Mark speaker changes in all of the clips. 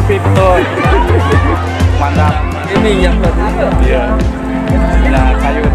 Speaker 1: kopi betul. Mantap.
Speaker 2: Ini yang betul.
Speaker 1: Iya. Nah, sayur.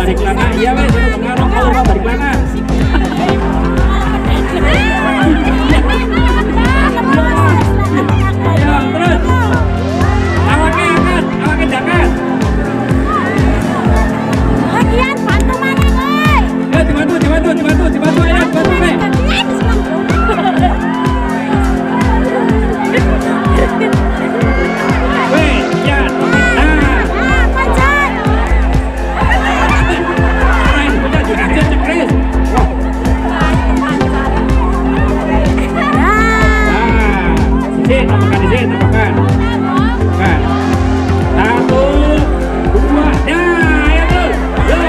Speaker 2: balik lana, iya wes, itu pengaruh kalau mau balik lana. Ya, terus. Awaknya angkat, awaknya jangan.
Speaker 3: Bagian bantu mana nih?
Speaker 2: Ya, dibantu aja, dibantu nih. Weh, ya. Nah. Main, udah diajar cekris. Tambahkan. Kan. 1, 2, dah, ya tuh. Ya.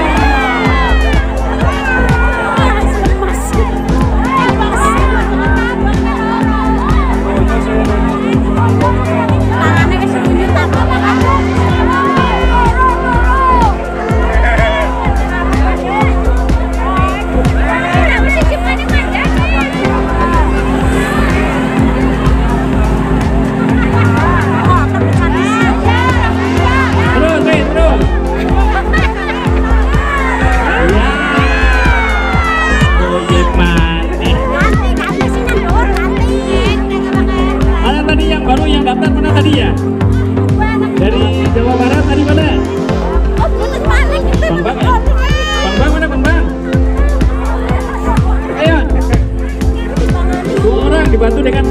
Speaker 2: Dibantu dengan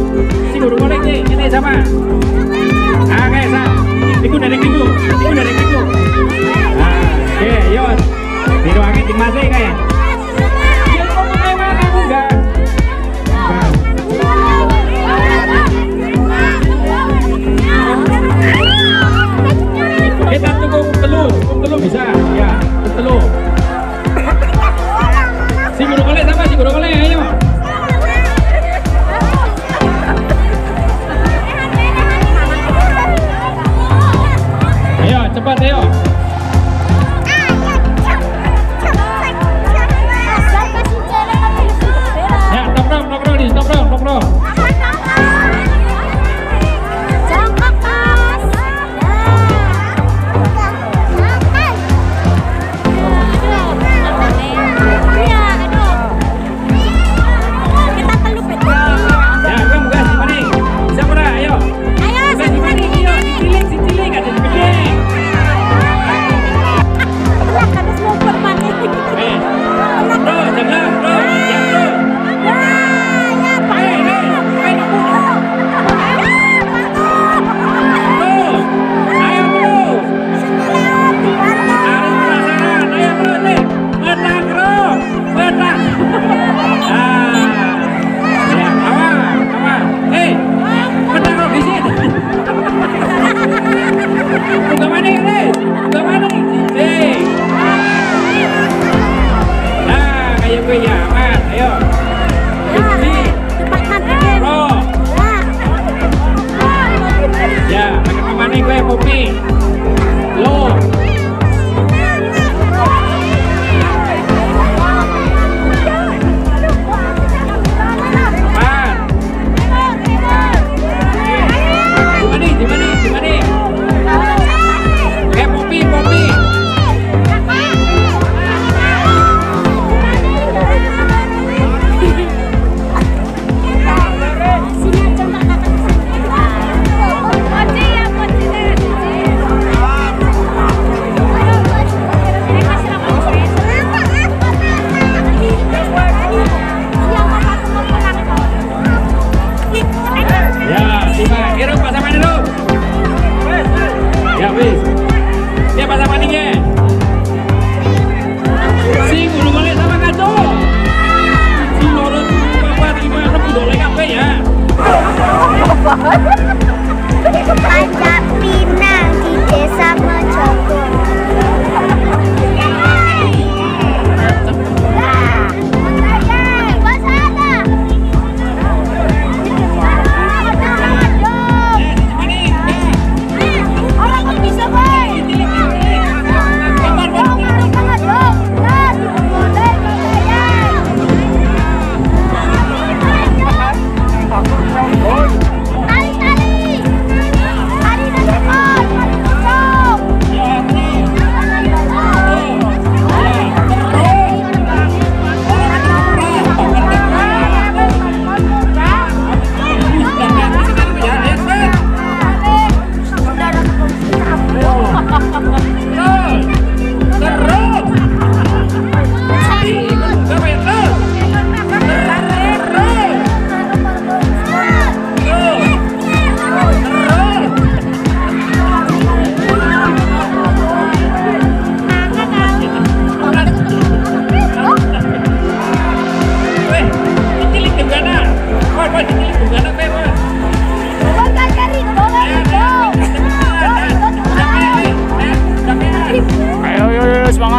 Speaker 2: si guru golek ini sama. Ah, kayak sa. Ikut dari minggu. Oke, yos. Didoain di masa kayak. Ya kok mana aku enggak. Kita tunggu telur bisa. Ya, telur. Si guru golek ayo. Cepat ayo. Ya, stop nih, stop.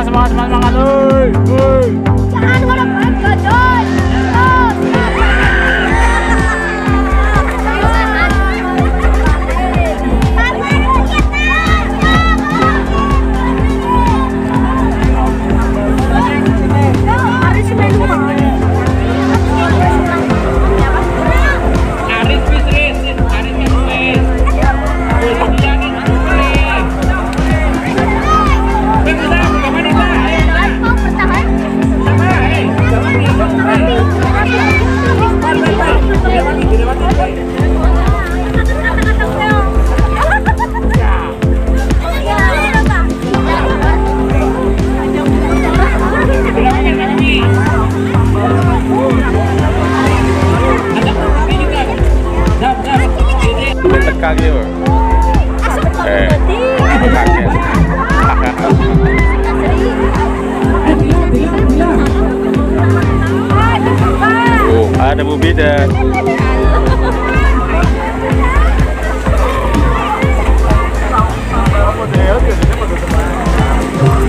Speaker 2: semangat, woi.
Speaker 3: Jangan walaupun jodoh.
Speaker 1: Kaki loh. Oh, ada Bu Bidan.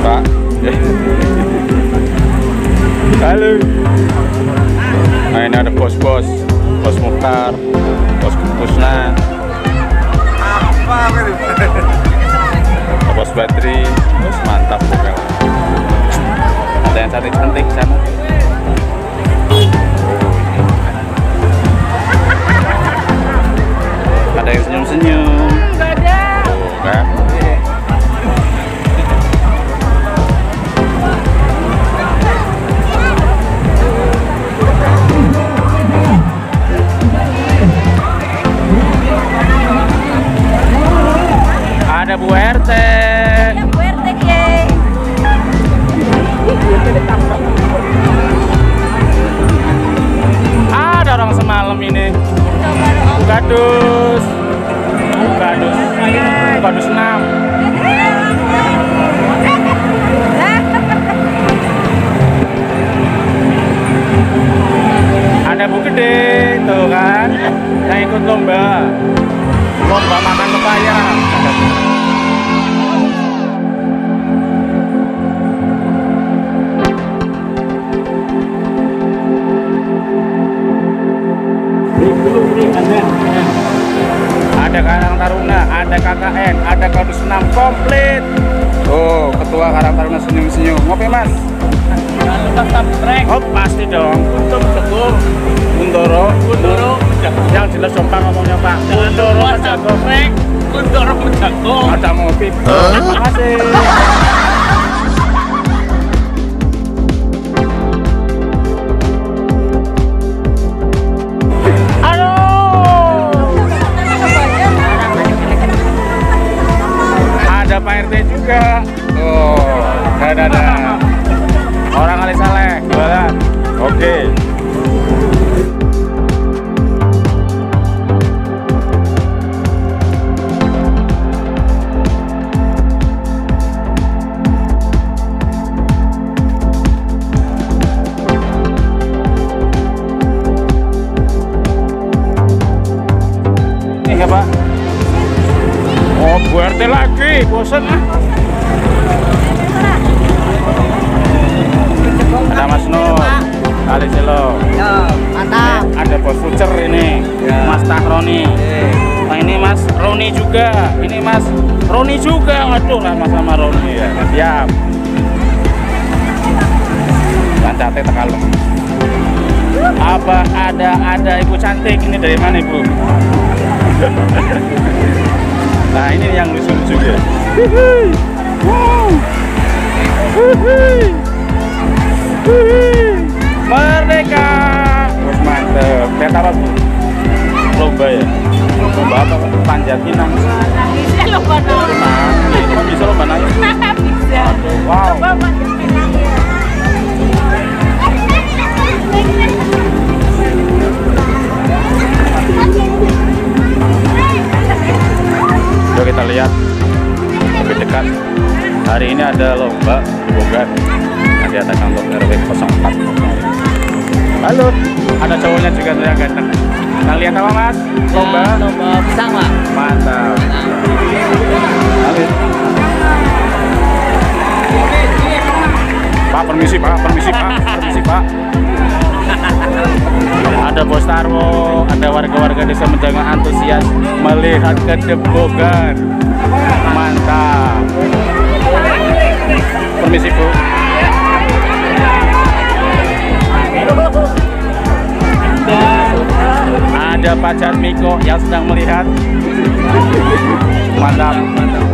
Speaker 1: Pak. Halo. Nah, ini ada bos Mukhtar, bos Kusna, bos Badri, bos mantap juga. Ada yang cantik sana. Ada yang senyum-senyum. Kan? Ada Bu RT.
Speaker 3: Ya, Bu RT ye.
Speaker 1: Ada orang semalam ini. Gadus 6. Ada Bu Gede, tuh kan, yang ikut lomba makan pepaya. Ada Karang Taruna, ada KKN, ada Gadus 6 komplit. Oh, ketua Karang Taruna senyum-senyum. Ngopi Mas? Oh, pasti dong. Kuntoro. Yang jelas Jompang ngomongnya Pak. Kuntoro Jagung. Kuntoro Jagung. Ada ngopi. Terima kasih. Ada Pak RT juga. Oh, ada. Orang Ali Saleh jualan. Oke. Ini enggak, Pak? Oh, Bu RT lagi, bosan ah. Ada Mas Nur, Ali Selo.
Speaker 4: Ya, mantap.
Speaker 1: Ada Bos Fucer ini,
Speaker 4: Ya.
Speaker 1: Mas Takroni. Nah ini Mas Roni juga, ini Mas Roni juga. Waduh, sama Roni ya. Siap. Lancate tekalem. Apa ada Ibu cantik ini dari mana Ibu? Nah ini yang lucu-lucu ya. Merdeka. Wah, mantep. Lihat apa Bu? Lomba ya? Lomba apa? Panjat pinang.
Speaker 3: Bisa lomba nangis.
Speaker 1: Kok bisa lomba nangis?
Speaker 3: Bisa.
Speaker 1: Wow.
Speaker 3: Lomba panjat pinang ya.
Speaker 1: Coba kita lihat lebih dekat. Hari ini ada lomba bogat. Nanti ada kantor RW 04. Halo, ada cowoknya juga tuh yang ganteng. Kita lihat apa Mas? Lomba?
Speaker 4: Ya, lomba pisang, Pak.
Speaker 1: Mantap. Halo. permisi Pak, permisi Pak, permisi Pak. Ada Bos Tarwo, ada warga-warga desa Menjangan antusias melihat kedebogan. Mantap. Permisi Bu. Ada Pak Jatmiko yang sedang melihat. Mantap, mantap.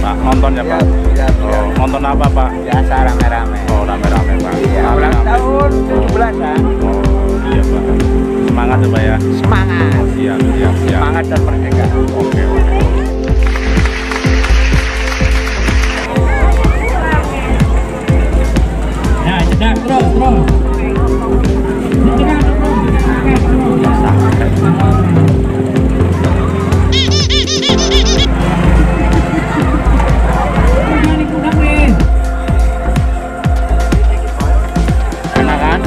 Speaker 1: Pak, nonton ya Pak? Oh, nonton apa Pak?
Speaker 4: Biasa rame-rame.
Speaker 1: Oh, rame-rame Pak.
Speaker 4: Iya, ulang tahun 17-an.
Speaker 1: Oh, iya Pak. Semangat ya Pak ya?
Speaker 4: Semangat.
Speaker 1: Siap, siap, siap.
Speaker 4: Semangat dan merdeka.
Speaker 1: Oke, oke.
Speaker 2: Ya, jedak terus. Jedak
Speaker 1: Enak kan?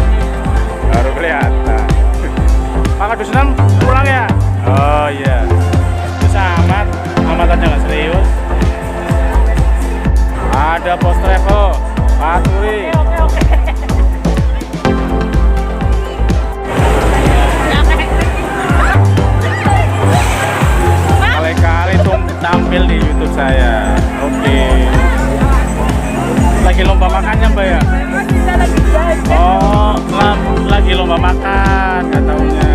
Speaker 1: Baru kelihatan. Pak Kadus 6 pulang ya? Oh iya. Bisa amat, amatannya nggak serius. Ada Pos Travel, Pak Turi. Kali-kali tuh tampil di YouTube saya. Oke. Lagi lomba makannya Mbak ya? Oh, lagi lomba makan, nggak taunya.